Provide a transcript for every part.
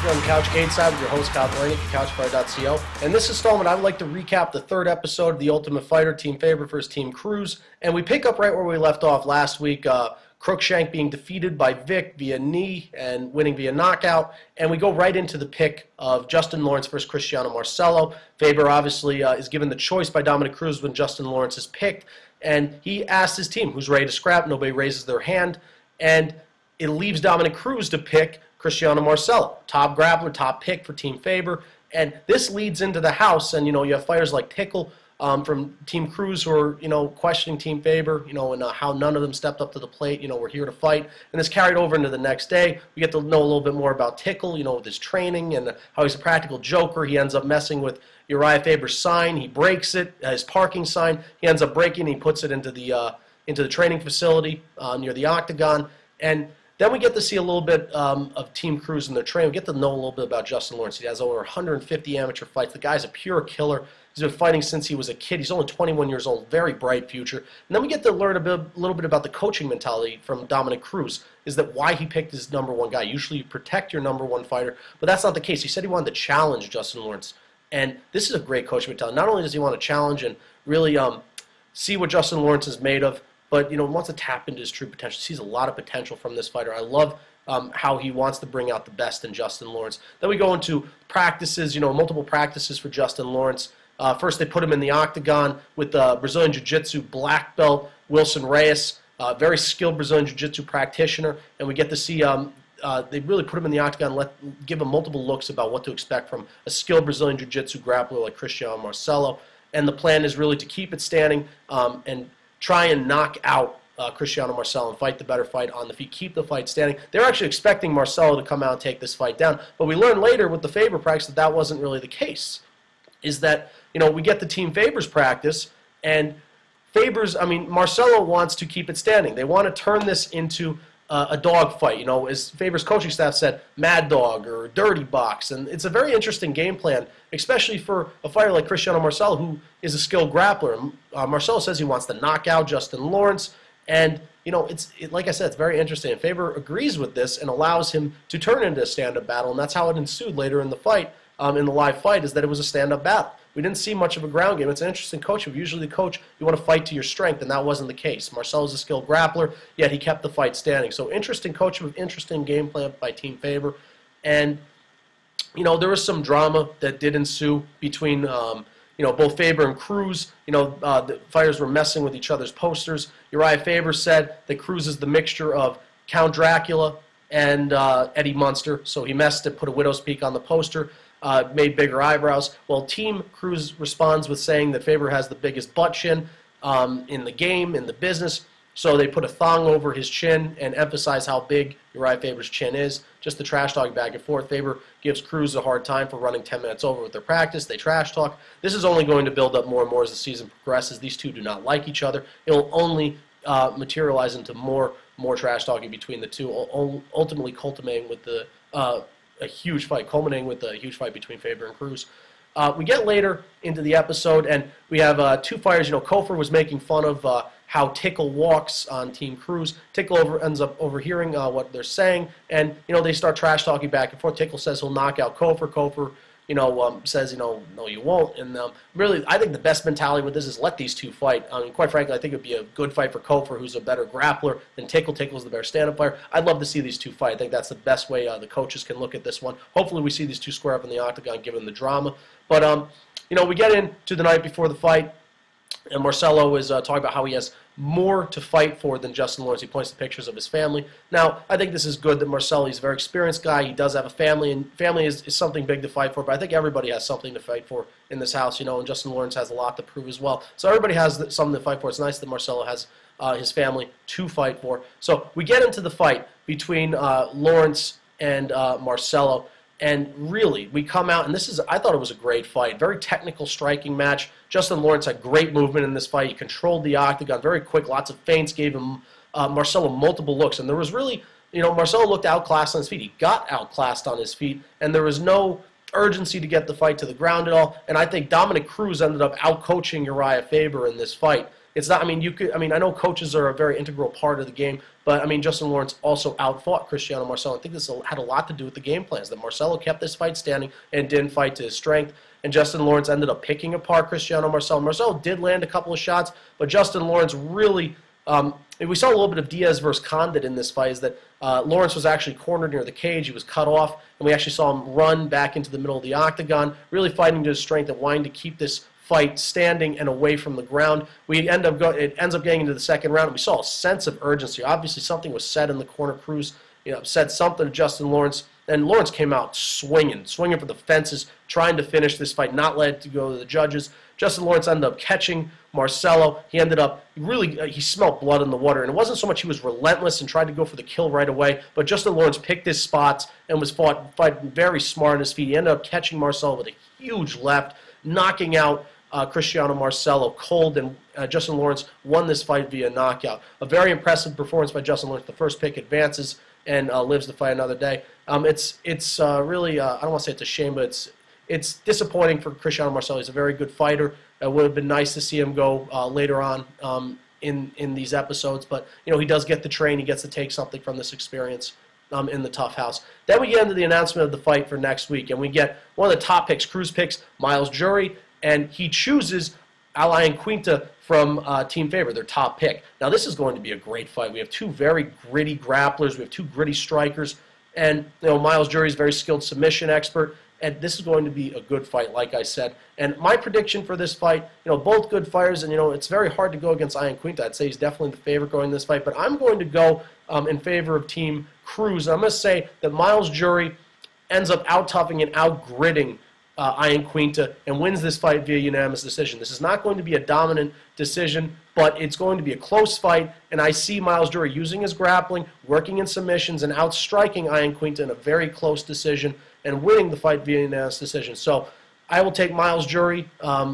You're on the Couch Gate side with your host, Kyle Delaney from CouchFighter.co. In this installment, I would like to recap the third episode of The Ultimate Fighter, Team Faber versus Team Cruz. And we pick up right where we left off last week. Crookshank being defeated by Vic via knee and winning via knockout. And we go right into the pick of Justin Lawrence versus Cristiano Marcelo. Faber obviously is given the choice by Dominic Cruz when Justin Lawrence is picked. And he asks his team, who's ready to scrap? Nobody raises their hand. And it leaves Dominic Cruz to pick Cristiano Marcelo, top grappler, top pick for Team Faber. And this leads into the house, and, you have fighters like Tickle from Team Cruz who are, questioning Team Faber, and how none of them stepped up to the plate, we're here to fight. And this carried over into the next day. We get to know a little bit more about Tickle, with his training and how he's a practical joker. He ends up messing with Uriah Faber's sign. He breaks it, his parking sign. He ends up breaking it. He puts it into the training facility near the octagon. And then we get to see a little bit of Team Cruz and their training. We get to know a little bit about Justin Lawrence. He has over 150 amateur fights. The guy's a pure killer. He's been fighting since he was a kid. He's only 21 years old, very bright future. And then we get to learn a little bit about the coaching mentality from Dominic Cruz, is that why he picked his number one guy. Usually you protect your number one fighter, but that's not the case. He said he wanted to challenge Justin Lawrence. And this is a great coaching mentality. Not only does he want to challenge and really see what Justin Lawrence is made of, but, wants to tap into his true potential. Sees a lot of potential from this fighter. I love how he wants to bring out the best in Justin Lawrence. Then we go into practices, multiple practices for Justin Lawrence. First, they put him in the octagon with Brazilian Jiu-Jitsu black belt Wilson Reyes, very skilled Brazilian Jiu-Jitsu practitioner. And we get to see they really put him in the octagon, give him multiple looks about what to expect from a skilled Brazilian Jiu-Jitsu grappler like Cristiano Marcelo. And the plan is really to keep it standing and try and knock out Cristiano Marcelo and fight the better fight on the feet, keep the fight standing. They're actually expecting Marcelo to come out and take this fight down. But we learned later with the Faber practice that that wasn't really the case. Is that, we get the Team Faber's practice, and Marcelo wants to keep it standing. They want to turn this into a dog fight, as Faber's coaching staff said, mad dog or dirty box. And it's a very interesting game plan, especially for a fighter like Cristiano Marcelo, who is a skilled grappler. Marcelo says he wants to knock out Justin Lawrence. And, like I said, it's very interesting. And Faber agrees with this and allows him to turn into a stand-up battle. And that's how it ensued later in the fight, in the live fight, is that it was a stand-up battle. We didn't see much of a ground game. It's an interesting coaching. Usually the coach, you want to fight to your strength, and that wasn't the case. Marcelo's a skilled grappler, yet he kept the fight standing. So interesting coaching with interesting game plan by Team Faber. And, there was some drama that did ensue between, both Faber and Cruz. The fighters were messing with each other's posters. Uriah Faber said that Cruz is the mixture of Count Dracula and Eddie Munster. So he messed it, put a widow's peak on the poster. Made bigger eyebrows. Well, Team Cruz responds with saying that Faber has the biggest butt chin in the game, in the business. So they put a thong over his chin and emphasize how big Uriah Faber's chin is. Just the trash talk back and forth. Faber gives Cruz a hard time for running 10 minutes over with their practice. They trash talk. This is only going to build up more and more as the season progresses. These two do not like each other. It will only materialize into more trash talking between the two, ultimately culminating with a huge fight between Faber and Cruz. We get later into the episode, and we have two fighters. Kofor was making fun of how Tickle walks on Team Cruz. Tickle ends up overhearing what they're saying, and they start trash talking back and forth. Tickle says he'll knock out Kofor. Kofor says, no, you won't. And really, I think the best mentality with this is let these two fight. Quite frankly, I think it would be a good fight for Kofor, who's a better grappler than Tickle. Tickle's the better stand-up player. I'd love to see these two fight. I think that's the best way the coaches can look at this one. Hopefully we see these two square up in the octagon, given the drama. But, we get into the night before the fight, and Marcelo is talking about how he has more to fight for than Justin Lawrence. He points to pictures of his family. Now, I think this is good that Marcelo, he's a very experienced guy. He does have a family, and family is something big to fight for, but I think everybody has something to fight for in this house, and Justin Lawrence has a lot to prove as well. So everybody has something to fight for. It's nice that Marcelo has his family to fight for. So we get into the fight between Lawrence and Marcelo. And really, we come out, and I thought it was a great fight. Very technical striking match. Justin Lawrence had great movement in this fight. He controlled the octagon very quick. Lots of feints, gave him Marcelo multiple looks. And there was really, Marcelo looked outclassed on his feet. He got outclassed on his feet. And there was no urgency to get the fight to the ground at all. And I think Dominic Cruz ended up out-coaching Uriah Faber in this fight. it's not. I mean, I know coaches are a very integral part of the game, but I mean, Justin Lawrence also outfought Cristiano Marcelo. I think this had a lot to do with the game plans. That Marcelo kept this fight standing and didn't fight to his strength. And Justin Lawrence ended up picking apart Cristiano Marcelo. Marcelo did land a couple of shots, but Justin Lawrence really. We saw a little bit of Diaz versus Condit in this fight, is that Lawrence was actually cornered near the cage. He was cut off, and we actually saw him run back into the middle of the octagon, really fighting to his strength and wanting to keep this fight standing and away from the ground. It ends up getting into the second round, and we saw a sense of urgency. Obviously, something was said in the corner. Cruz, said something to Justin Lawrence, and Lawrence came out swinging for the fences, trying to finish this fight, not let it go to the judges. Justin Lawrence ended up catching Marcelo. He ended up he smelled blood in the water, and it wasn't so much he was relentless and tried to go for the kill right away, but Justin Lawrence picked his spots and was fighting very smart on his feet. He ended up catching Marcelo with a huge left, knocking out Cristiano Marcelo cold, and Justin Lawrence won this fight via knockout. A very impressive performance by Justin Lawrence. The first pick advances and lives to fight another day. It's really I don't want to say it's a shame, but it's disappointing for Cristiano Marcelo. He's a very good fighter. It would have been nice to see him go later on in these episodes, but he does get to train. He gets to take something from this experience in the TUF house. Then we get into the announcement of the fight for next week, and we get one of the top picks. Cruz picks Miles Jury, and he chooses Quinta from Team Faber, their top pick. Now, this is going to be a great fight. We have two very gritty grapplers. We have two gritty strikers. And, Miles Jury is a very skilled submission expert. And this is going to be a good fight, like I said. And my prediction for this fight, both good fighters. And, it's very hard to go against Quinta. I'd say he's definitely the favorite going in this fight. But I'm going to go in favor of Team Cruz. I'm going to say that Miles Jury ends up out-toughing and out-gritting Quinta and wins this fight via unanimous decision. This is not going to be a dominant decision, but it's going to be a close fight, and I see Miles Jury using his grappling, working in submissions, and outstriking Quinta in a very close decision and winning the fight via unanimous decision. So I will take Miles Jury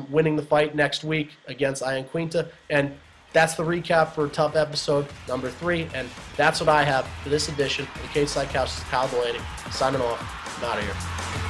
winning the fight next week against Quinta, and that's the recap for TUF episode number 3, and that's what I have for this edition of the Cage Side Couch's Kyle Delaney, signing off. I'm out of here.